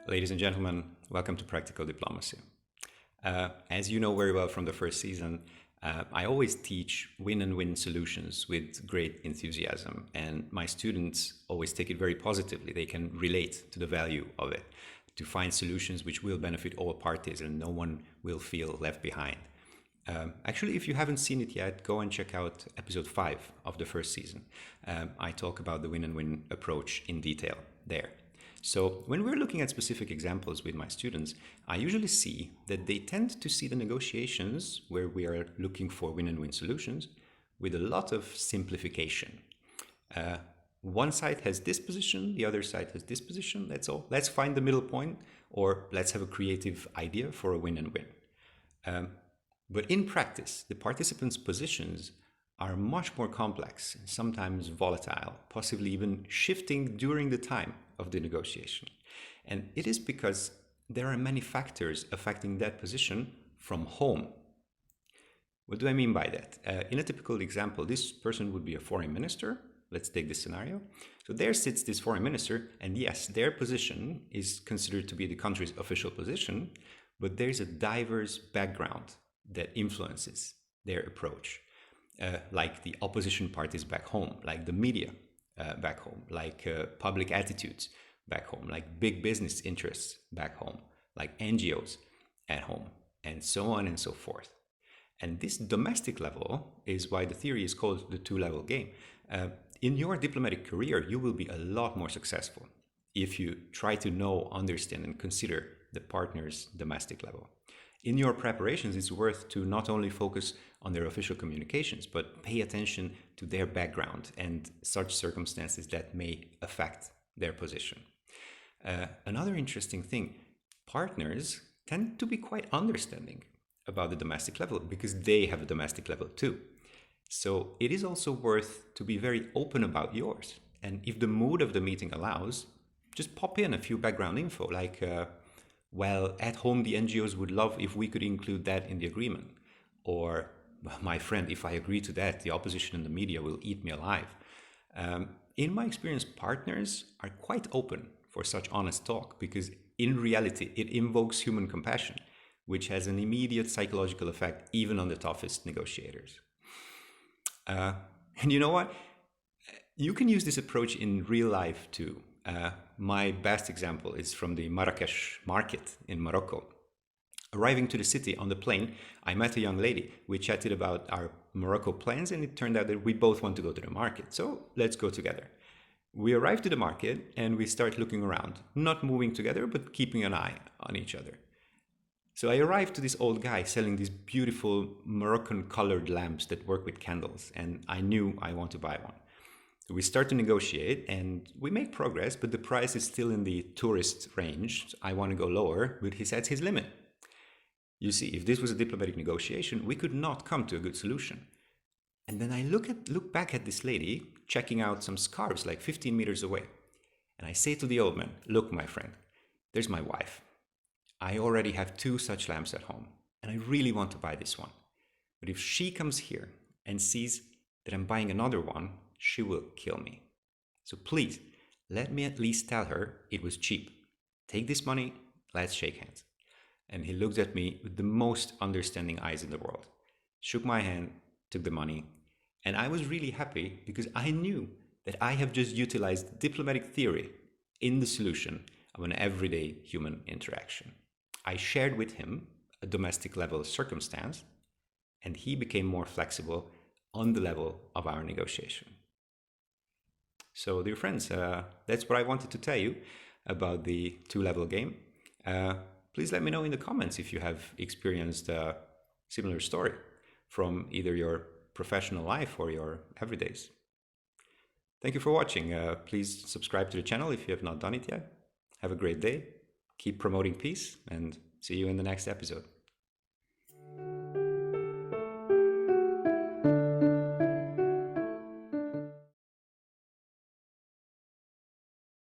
Ladies and gentlemen, welcome to Practical Diplomacy. As you know very well from the first season, I always teach win-and-win solutions with great enthusiasm, and my students always take it very positively. They can relate to the value of it, to find solutions which will benefit all parties and no one will feel left behind. Actually, if you haven't seen it yet, go and check out episode 5 of the first season. I talk about the win-and-win approach in detail there. So when we're looking at specific examples with my students, I usually see that they tend to see the negotiations where we are looking for win-and-win solutions with a lot of simplification. One side has this position, the other side has this position, that's all. Let's find the middle point, or let's have a creative idea for a win-and-win. But in practice, the participants' positions are much more complex, sometimes volatile, possibly even shifting during the time of the negotiation. And it is because there are many factors affecting that position from home. What do I mean by that? In a typical example, this person would be a foreign minister. Let's take this scenario. So there sits this foreign minister, and yes, their position is considered to be the country's official position, but there's a diverse background that influences their approach. Like the opposition parties back home, like the media back home, like public attitudes back home, like big business interests back home, like NGOs at home, and so on and so forth. And this domestic level is why the theory is called the two-level game. In your diplomatic career, you will be a lot more successful if you try to know, understand, and consider the partner's domestic level. In your preparations, it's worth to not only focus on their official communications, but pay attention to their background and such circumstances that may affect their position. Another interesting thing, partners tend to be quite understanding about the domestic level because they have a domestic level too. So it is also worth to be very open about yours. And if the mood of the meeting allows, just pop in a few background info like, well, at home, the NGOs would love if we could include that in the agreement. Or, well, my friend, if I agree to that, the opposition and the media will eat me alive. In my experience, partners are quite open for such honest talk because in reality, it invokes human compassion, which has an immediate psychological effect even on the toughest negotiators. And you know what? You can use this approach in real life too. My best example is from the Marrakech market in Morocco. Arriving to the city on the plane, I met a young lady. We chatted about our Morocco plans, and it turned out that we both want to go to the market. So let's go together. We arrived to the market and we start looking around, not moving together, but keeping an eye on each other. So I arrived to this old guy selling these beautiful Moroccan colored lamps that work with candles, and I knew I want to buy one. We start to negotiate and we make progress, but the price is still in the tourist range. I want to go lower, but he sets his limit. You see, if this was a diplomatic negotiation, we could not come to a good solution. And then I look back at this lady checking out some scarves like 15 meters away. And I say to the old man, look, my friend, there's my wife. I already have 2 such lamps at home, and I really want to buy this one. But if she comes here and sees that I'm buying another one, she will kill me. So please, let me at least tell her it was cheap. Take this money, let's shake hands. And he looked at me with the most understanding eyes in the world, shook my hand, took the money, and I was really happy because I knew that I have just utilized diplomatic theory in the solution of an everyday human interaction. I shared with him a domestic level circumstance, and he became more flexible on the level of our negotiation. So, dear friends, that's what I wanted to tell you about the two-level game. Please let me know in the comments if you have experienced a similar story from either your professional life or your everydays. Thank you for watching. Please subscribe to the channel if you have not done it yet. Have a great day. Keep promoting peace, and see you in the next episode.